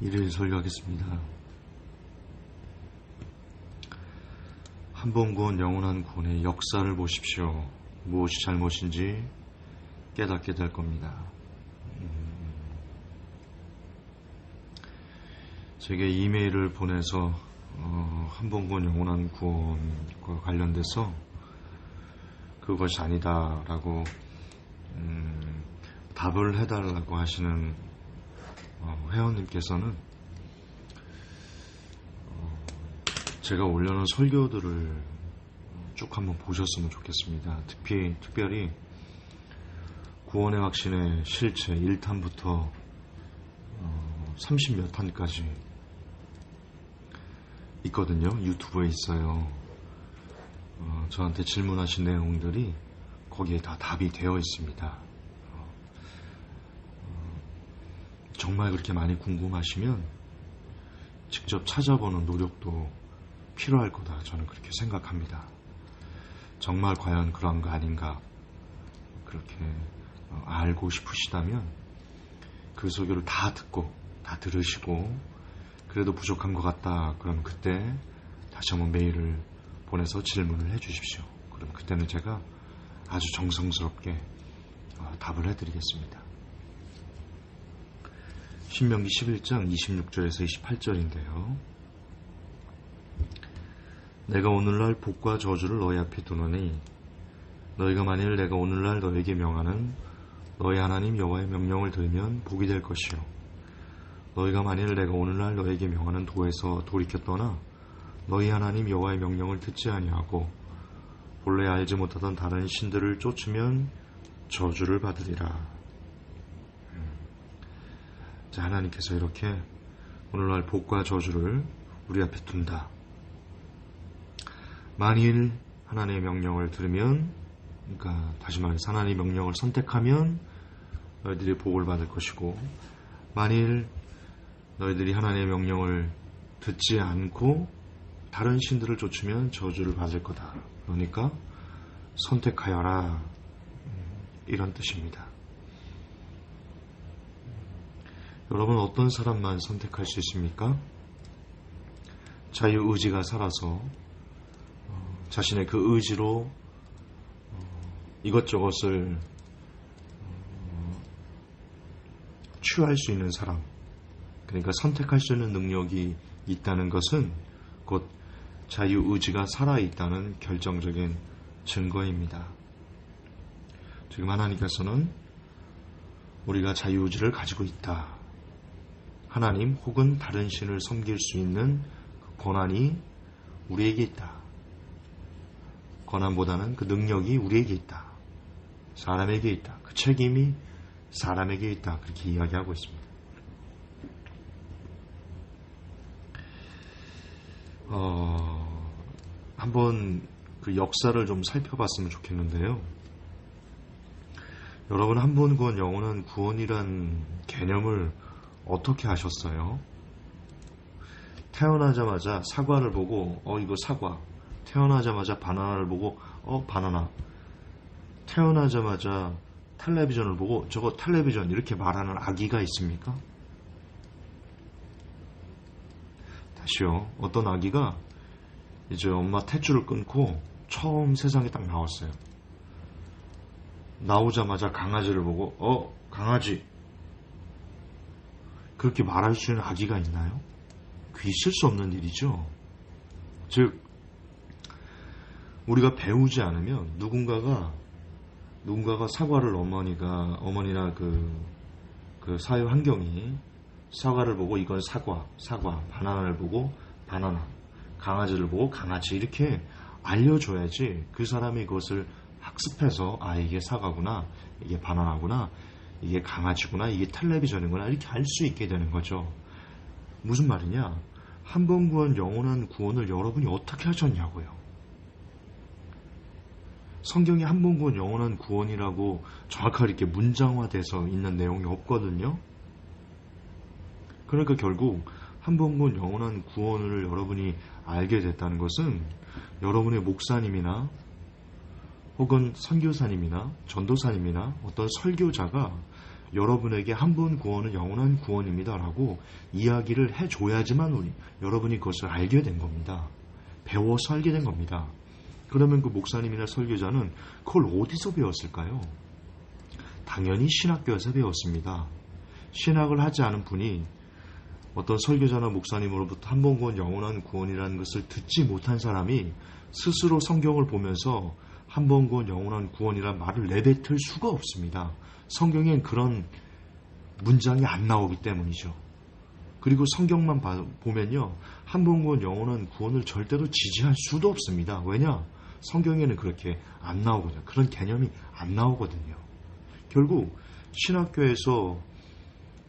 일일 설교하겠습니다. 한 번 구원 영원한 구원의 역사를 보십시오. 무엇이 잘못인지 깨닫게 될 겁니다. 제게 이메일을 보내서 한 번 구원 영원한 구원과 관련돼서 그것이 아니다라고 답을 해달라고 하시는 회원님께서는 제가 올려놓은 설교들을 쭉 한번 보셨으면 좋겠습니다. 특별히 구원의 확신의 실체 1탄부터 30몇 탄까지 있거든요. 유튜브에 있어요. 저한테 질문하신 내용들이 거기에 다 답이 되어 있습니다. 정말 그렇게 많이 궁금하시면 직접 찾아보는 노력도 필요할 거다. 저는 그렇게 생각합니다. 정말 과연 그런 거 아닌가 그렇게 알고 싶으시다면 그 설교를 다 듣고 다 들으시고 그래도 부족한 것 같다. 그럼 그때 다시 한번 메일을 보내서 질문을 해주십시오. 그럼 그때는 제가 아주 정성스럽게 답을 해드리겠습니다. 신명기 11장 26절에서 28절인데요. 내가 오늘날 복과 저주를 너희 앞에 두노니 너희가 만일 내가 오늘날 너희에게 명하는 너희 하나님 여호와의 명령을 들으면 복이 될 것이요 너희가 만일 내가 오늘날 너희에게 명하는 도에서 돌이켜 떠나 너희 하나님 여호와의 명령을 듣지 아니하고 본래 알지 못하던 다른 신들을 쫓으면 저주를 받으리라. 자, 하나님께서 이렇게 오늘날 복과 저주를 우리 앞에 둔다. 만일 하나님의 명령을 들으면, 그러니까 다시 말해서 하나님의 명령을 선택하면 너희들이 복을 받을 것이고, 만일 너희들이 하나님의 명령을 듣지 않고 다른 신들을 쫓으면 저주를 받을 거다. 그러니까 선택하여라, 이런 뜻입니다. 여러분, 어떤 사람만 선택할 수 있습니까? 자유의지가 살아서 자신의 그 의지로 이것저것을 취할 수 있는 사람, 그러니까 선택할 수 있는 능력이 있다는 것은 곧 자유의지가 살아있다는 결정적인 증거입니다. 지금 하나님께서는 우리가 자유의지를 가지고 있다. 하나님 혹은 다른 신을 섬길 수 있는 그 권한이 우리에게 있다. 권한보다는 그 능력이 우리에게 있다. 사람에게 있다. 그 책임이 사람에게 있다. 그렇게 이야기하고 있습니다. 한번 그 역사를 좀 살펴봤으면 좋겠는데요. 여러분, 한 번 구원 영원한 구원이란 개념을 어떻게 하셨어요? 태어나자마자 사과를 보고 이거 사과. 태어나자마자 바나나를 보고 바나나. 태어나자마자 텔레비전을 보고 저거 텔레비전 이렇게 말하는 아기가 있습니까? 다시요. 어떤 아기가 이제 엄마 탯줄을 끊고 처음 세상에 딱 나왔어요. 나오자마자 강아지를 보고 강아지. 그렇게 말할 수 있는 아기가 있나요? 그 있을 수 없는 일이죠. 즉 우리가 배우지 않으면 누군가가 사과를 어머니나 그 사회 환경이 사과를 보고 이건 사과, 바나나를 보고 바나나, 강아지를 보고 강아지 이렇게 알려줘야지 그 사람이 그것을 학습해서 이게 사과구나, 이게 바나나구나, 이게 강아지구나, 이게 텔레비전이구나 이렇게 알 수 있게 되는 거죠. 무슨 말이냐? 한 번 구원 영원한 구원을 여러분이 어떻게 하셨냐고요. 성경에 한 번 구원 영원한 구원이라고 정확하게 이렇게 문장화돼서 있는 내용이 없거든요. 그러니까 결국 한 번 구원 영원한 구원을 여러분이 알게 됐다는 것은 여러분의 목사님이나 혹은 선교사님이나 전도사님이나 어떤 설교자가 여러분에게 한 번 구원은 영원한 구원입니다 라고 이야기를 해줘야지만 여러분이 그것을 알게 된 겁니다. 배워서 알게 된 겁니다. 그러면 그 목사님이나 설교자는 그걸 어디서 배웠을까요? 당연히 신학교에서 배웠습니다. 신학을 하지 않은 분이 어떤 설교자나 목사님으로부터 한 번 구원 영원한 구원이라는 것을 듣지 못한 사람이 스스로 성경을 보면서 한 번 구원 영원한 구원이라는 말을 내뱉을 수가 없습니다. 성경엔 그런 문장이 안 나오기 때문이죠. 그리고 성경만 보면요, 한 번 구원 영원한 구원을 절대로 지지할 수도 없습니다. 왜냐? 성경에는 그렇게 안 나오거든요. 그런 개념이 안 나오거든요. 결국 신학교에서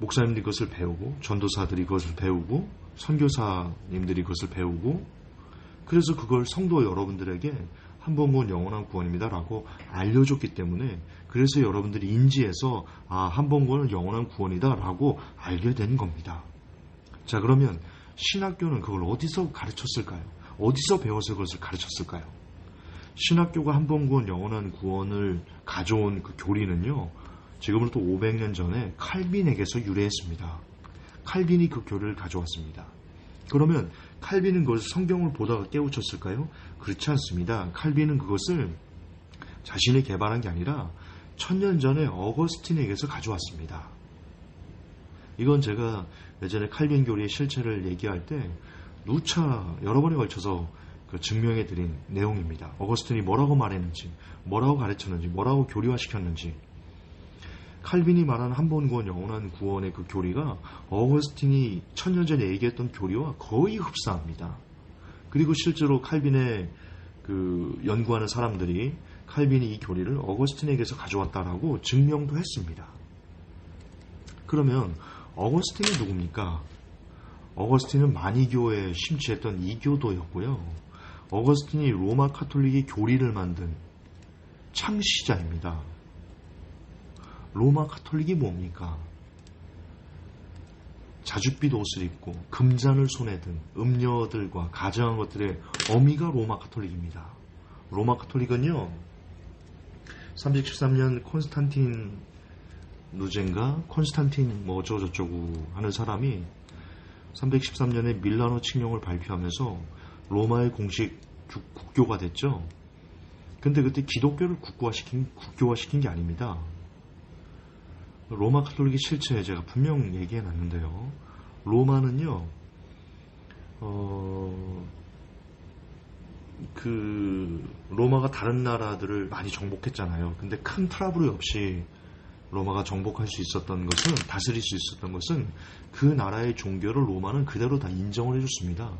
목사님들이 그것을 배우고, 전도사들이 그것을 배우고, 선교사님들이 그것을 배우고, 그래서 그걸 성도 여러분들에게 한 번 구원 영원한 구원입니다 라고 알려줬기 때문에, 그래서 여러분들이 인지해서 한 번 구원은 영원한 구원이다 라고 알게 된 겁니다. 자, 그러면 신학교는 그걸 어디서 가르쳤을까요? 어디서 배워서 그것을 가르쳤을까요? 신학교가 한 번 구원 영원한 구원을 가져온 그 교리는요, 지금으로부터 500년 전에 칼빈에게서 유래했습니다. 칼빈이 그 교리를 가져왔습니다. 그러면 칼빈은 그것을 성경을 보다가 깨우쳤을까요? 그렇지 않습니다. 칼빈은 그것을 자신이 개발한 게 아니라 1000년 전에 어거스틴에게서 가져왔습니다. 이건 제가 예전에 칼빈 교리의 실체를 얘기할 때 누차 여러 번에 걸쳐서 증명해드린 내용입니다. 어거스틴이 뭐라고 말했는지, 뭐라고 가르쳤는지, 뭐라고 교리화시켰는지. 칼빈이 말한 한 번 구원 영원한 구원의 그 교리가 어거스틴이 1000년 전에 얘기했던 교리와 거의 흡사합니다. 그리고 실제로 칼빈의 그 연구하는 사람들이 칼빈이 이 교리를 어거스틴에게서 가져왔다라고 증명도 했습니다. 그러면 어거스틴이 누굽니까? 어거스틴은 만이교에 심취했던 이교도였고요. 어거스틴이 로마 카톨릭의 교리를 만든 창시자입니다. 로마 카톨릭이 뭡니까? 자줏빛 옷을 입고 금잔을 손에 든 음녀들과 가정한 것들의 어미가 로마 카톨릭입니다. 로마 카톨릭은요, 313년 콘스탄틴 누젠가 콘스탄틴 뭐 어쩌고저쩌고 하는 사람이 313년에 밀라노 칙령을 발표하면서 로마의 공식 국교가 됐죠. 근데 그때 기독교를 국교화시킨 게 아닙니다. 로마 카톨릭의 실체 제가 분명 얘기해 놨는데요. 로마는요, 로마가 다른 나라들을 많이 정복했잖아요. 근데 큰 트러블이 없이 로마가 정복할 수 있었던 것은, 다스릴 수 있었던 것은 그 나라의 종교를 로마는 그대로 다 인정을 해줬습니다.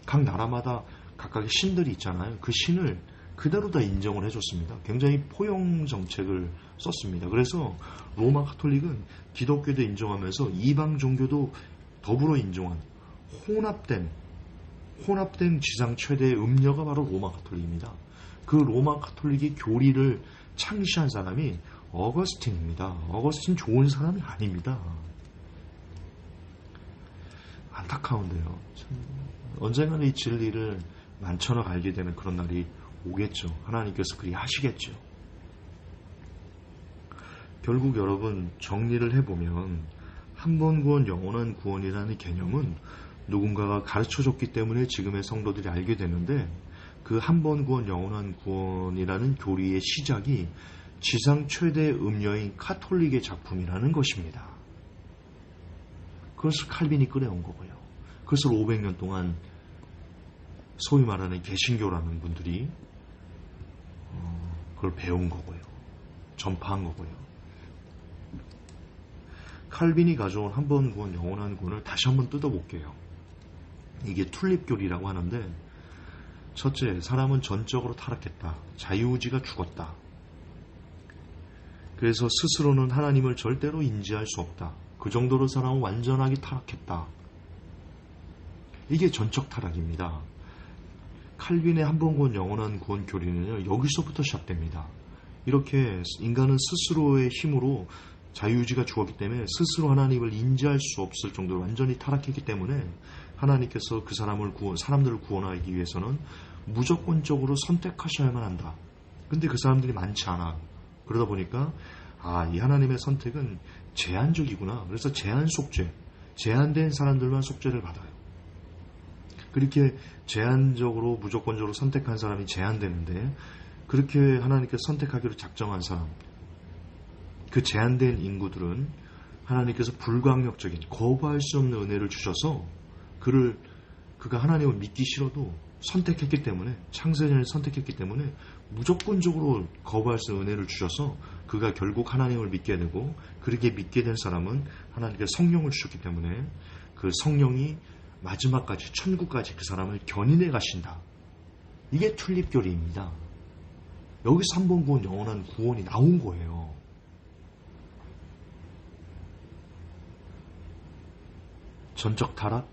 각 나라마다 각각의 신들이 있잖아요. 그 신을 그대로 다 인정을 해줬습니다. 굉장히 포용 정책을 썼습니다. 그래서 로마 카톨릭은 기독교도 인정하면서 이방 종교도 더불어 인정한 혼합된 지상 최대의 음녀가 바로 로마 카톨릭입니다. 그 로마 카톨릭의 교리를 창시한 사람이 어거스틴입니다. 어거스틴 좋은 사람이 아닙니다. 안타까운데요. 언젠가는 이 진리를 만천하고 알게 되는 그런 날이 오겠죠. 하나님께서 그리 하시겠죠. 결국 여러분, 정리를 해보면 한 번 구원 영원한 구원이라는 개념은 누군가가 가르쳐줬기 때문에 지금의 성도들이 알게 되는데, 그 한 번 구원 영원한 구원이라는 교리의 시작이 지상 최대 음녀인 카톨릭의 작품이라는 것입니다. 그것을 칼빈이 끌어온 거고요. 그것을 500년 동안 소위 말하는 개신교라는 분들이 그걸 배운 거고요. 전파한 거고요. 칼빈이 가져온 한 번 구원 영원한 구원을 다시 한번 뜯어볼게요. 이게 튤립교리라고 하는데, 첫째, 사람은 전적으로 타락했다. 자유의지가 죽었다. 그래서 스스로는 하나님을 절대로 인지할 수 없다. 그 정도로 사람은 완전하게 타락했다. 이게 전적 타락입니다. 칼빈의 한 번 구원 영원한 구원 교리는요, 여기서부터 시작됩니다. 이렇게 인간은 스스로의 힘으로 자유의지가 죽었기 때문에 스스로 하나님을 인지할 수 없을 정도로 완전히 타락했기 때문에 하나님께서 그 사람들을 구원하기 위해서는 무조건적으로 선택하셔야만 한다. 근데 그 사람들이 많지 않아. 그러다 보니까 이 하나님의 선택은 제한적이구나. 그래서 제한 속죄, 제한된 사람들만 속죄를 받아요. 그렇게 제한적으로 무조건적으로 선택한 사람이 제한되는데, 그렇게 하나님께서 선택하기로 작정한 사람, 그 제한된 인구들은 하나님께서 불강력적인 거부할 수 없는 은혜를 주셔서 그가 하나님을 믿기 싫어도 선택했기 때문에, 창세전에 선택했기 때문에 무조건적으로 거부할 수 없는 은혜를 주셔서 그가 결국 하나님을 믿게 되고, 그렇게 믿게 된 사람은 하나님께서 성령을 주셨기 때문에 그 성령이 마지막까지, 천국까지 그 사람을 견인해 가신다. 이게 튤립교리입니다. 여기서 한 번 구원, 영원한 구원이 나온 거예요. 전적 타락,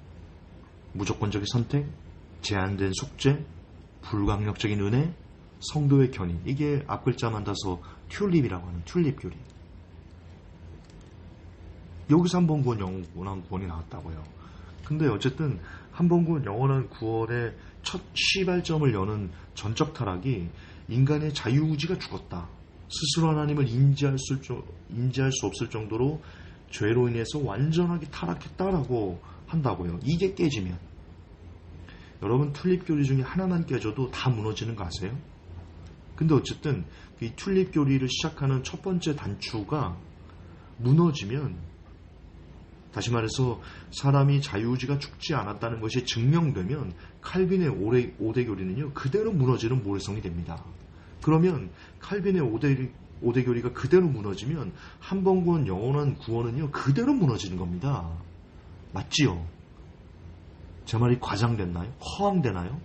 무조건적인 선택, 제한된 속죄, 불강력적인 은혜, 성도의 견인. 이게 앞글자만 따서 튤립이라고 하는 튤립교리. 여기서 한 번 구원, 영원한 구원이 나왔다고요. 근데 어쨌든 한 번 구원, 영원한 구원의 첫 시발점을 여는 전적 타락이 인간의 자유의지가 죽었다. 스스로 하나님을 인지할 수 없을 정도로 죄로 인해서 완전하게 타락했다라고 한다고요. 이게 깨지면, 여러분, 튤립교리 중에 하나만 깨져도 다 무너지는 거 아세요? 근데 어쨌든 이 튤립교리를 시작하는 첫 번째 단추가 무너지면, 다시 말해서 사람이 자유의지가 죽지 않았다는 것이 증명되면 칼빈의 5대 교리는요, 그대로 무너지는 모래성이 됩니다. 그러면 칼빈의 5대 교리가 그대로 무너지면 한 번 구원, 영원한 구원은요, 그대로 무너지는 겁니다. 맞지요? 제 말이 과장됐나요? 허황되나요?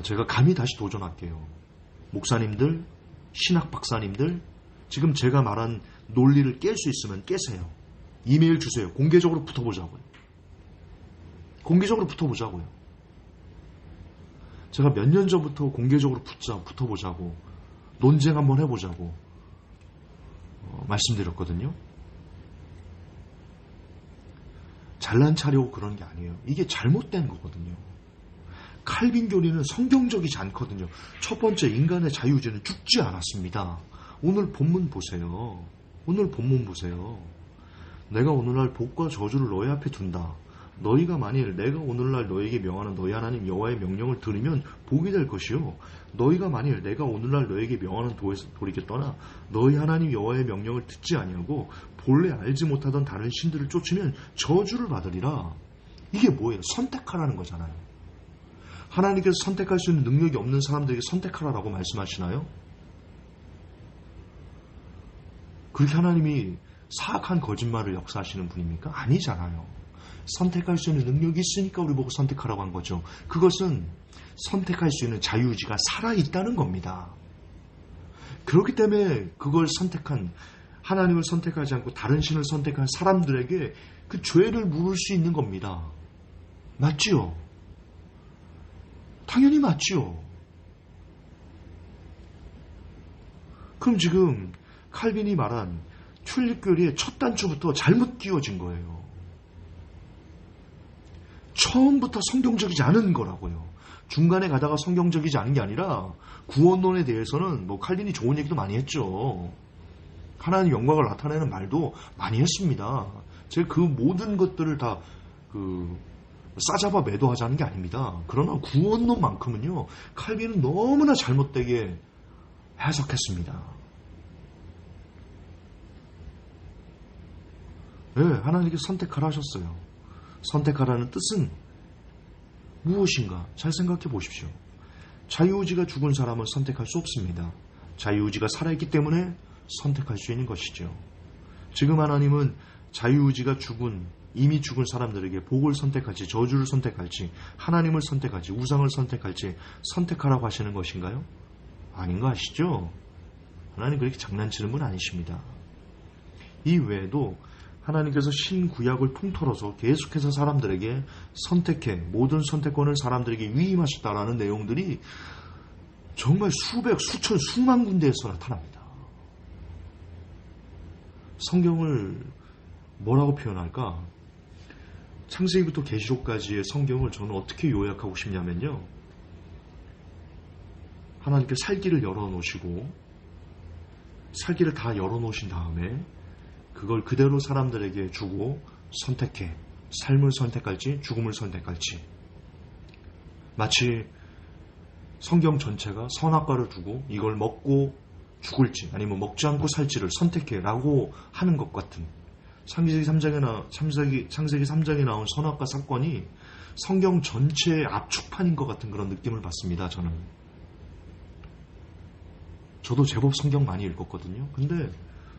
제가 감히 다시 도전할게요. 목사님들, 신학 박사님들, 지금 제가 말한 논리를 깰 수 있으면 깨세요. 이메일 주세요. 공개적으로 붙어보자고요. 공개적으로 붙어보자고요. 제가 몇 년 전부터 공개적으로 붙어보자고, 논쟁 한번 해보자고 말씀드렸거든요. 잘난 차려고 그런 게 아니에요. 이게 잘못된 거거든요. 칼빈 교리는 성경적이지 않거든요. 첫 번째, 인간의 자유의지는 죽지 않았습니다. 오늘 본문 보세요. 오늘 본문 보세요. 내가 오늘날 복과 저주를 너희 앞에 둔다. 너희가 만일 내가 오늘날 너희에게 명하는 너희 하나님 여호와의 명령을 들으면 복이 될 것이요, 너희가 만일 내가 오늘날 너희에게 명하는 도리께 떠나 너희 하나님 여호와의 명령을 듣지 아니하고 본래 알지 못하던 다른 신들을 쫓으면 저주를 받으리라. 이게 뭐예요? 선택하라는 거잖아요. 하나님께서 선택할 수 있는 능력이 없는 사람들에게 선택하라라고 말씀하시나요? 그렇게 하나님이 사악한 거짓말을 역사하시는 분입니까? 아니잖아요. 선택할 수 있는 능력이 있으니까 우리 보고 선택하라고 한 거죠. 그것은 선택할 수 있는 자유의지가 살아있다는 겁니다. 그렇기 때문에 그걸 선택한, 하나님을 선택하지 않고 다른 신을 선택한 사람들에게 그 죄를 물을 수 있는 겁니다. 맞지요? 당연히 맞지요. 그럼 지금 칼빈이 말한 튤립교리의 첫 단추부터 잘못 끼워진 거예요. 처음부터 성경적이지 않은 거라고요. 중간에 가다가 성경적이지 않은 게 아니라 구원론에 대해서는 칼빈이 좋은 얘기도 많이 했죠. 하나님 영광을 나타내는 말도 많이 했습니다. 제가 그 모든 것들을 다 싸잡아 매도하자는 게 아닙니다. 그러나 구원론만큼은요, 칼빈은 너무나 잘못되게 해석했습니다. 네, 하나님께서 선택하라 하셨어요. 선택하라는 뜻은 무엇인가? 잘 생각해 보십시오. 자유의지가 죽은 사람은 선택할 수 없습니다. 자유의지가 살아있기 때문에 선택할 수 있는 것이죠. 지금 하나님은 자유의지가 이미 죽은 사람들에게 복을 선택할지, 저주를 선택할지, 하나님을 선택할지, 우상을 선택할지 선택하라고 하시는 것인가요? 아닌 거 아시죠? 하나님 그렇게 장난치는 분 아니십니다. 이 외에도 하나님께서 신구약을 통틀어서 계속해서 사람들에게 모든 선택권을 사람들에게 위임하셨다라는 내용들이 정말 수백, 수천, 수만 군데에서 나타납니다. 성경을 뭐라고 표현할까? 창세기부터 계시록까지의 성경을 저는 어떻게 요약하고 싶냐면요, 하나님께 살 길을 열어놓으시고 살기를 다 열어놓으신 다음에 그걸 그대로 사람들에게 주고 선택해. 삶을 선택할지 죽음을 선택할지. 마치 성경 전체가 선악과를 두고 이걸 먹고 죽을지 아니면 먹지 않고 살지를 선택해 라고 하는 것 같은, 창세기 3장에 나온 선악과 사건이 성경 전체의 압축판인 것 같은 그런 느낌을 받습니다. 저도 제법 성경 많이 읽었거든요. 근데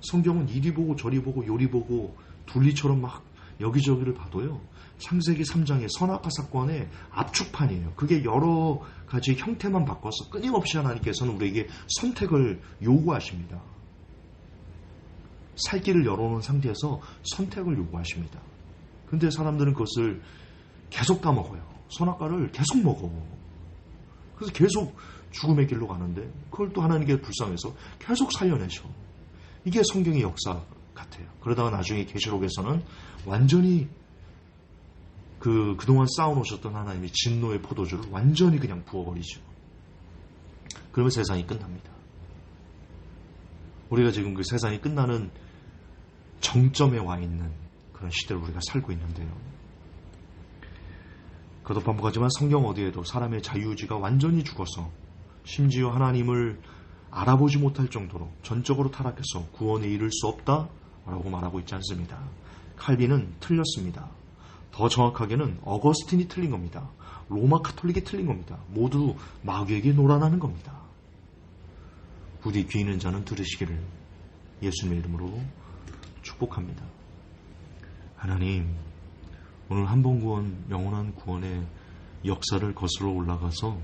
성경은 이리 보고 저리 보고 요리 보고 둘리처럼 막 여기저기를 봐도요, 창세기 3장의 선악과 사건의 압축판이에요. 그게 여러 가지 형태만 바꿔서 끊임없이 하나님께서는 우리에게 선택을 요구하십니다. 살 길을 열어놓은 상태에서 선택을 요구하십니다. 근데 사람들은 그것을 계속 까먹어요. 선악과를 계속 먹어. 그래서 계속 죽음의 길로 가는데 그걸 또 하나님께 불쌍해서 계속 살려내셔. 이게 성경의 역사 같아요. 그러다가 나중에 계시록에서는 완전히 그동안 쌓아놓으셨던 하나님의 진노의 포도주를 완전히 그냥 부어버리죠. 그러면 세상이 끝납니다. 우리가 지금 그 세상이 끝나는 정점에 와 있는 그런 시대를 우리가 살고 있는데요. 그것도 반복하지만 성경 어디에도 사람의 자유의지가 완전히 죽어서 심지어 하나님을 알아보지 못할 정도로 전적으로 타락해서 구원에 이를 수 없다라고 말하고 있지 않습니다. 칼빈은 틀렸습니다. 더 정확하게는 어거스틴이 틀린 겁니다. 로마 카톨릭이 틀린 겁니다. 모두 마귀에게 노란하는 겁니다. 부디 귀 있는 자는 들으시기를 예수님의 이름으로 축복합니다. 하나님, 오늘 한 번 구원, 영원한 구원의 역사를 거슬러 올라가서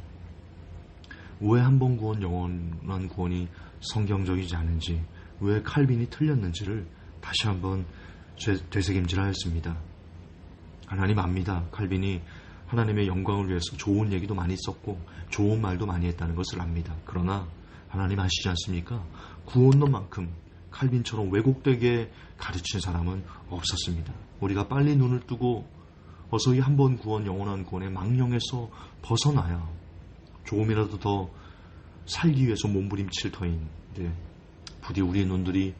왜 한 번 구원, 영원한 구원이 성경적이지 않은지, 왜 칼빈이 틀렸는지를 다시 한번 되새김질하였습니다. 하나님 압니다. 칼빈이 하나님의 영광을 위해서 좋은 얘기도 많이 썼고 좋은 말도 많이 했다는 것을 압니다. 그러나 하나님 아시지 않습니까? 구원론만큼 칼빈처럼 왜곡되게 가르친 사람은 없었습니다. 우리가 빨리 눈을 뜨고 어서 이 한 번 구원, 영원한 구원의 망령에서 벗어나야 조금이라도 더 살기 위해서 몸부림칠 터인데 부디 우리의 눈들이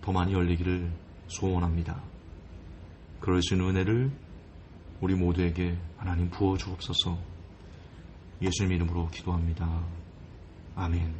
더 많이 열리기를 소원합니다. 그럴 수 있는 은혜를 우리 모두에게 하나님 부어주옵소서. 예수님 이름으로 기도합니다. 아멘.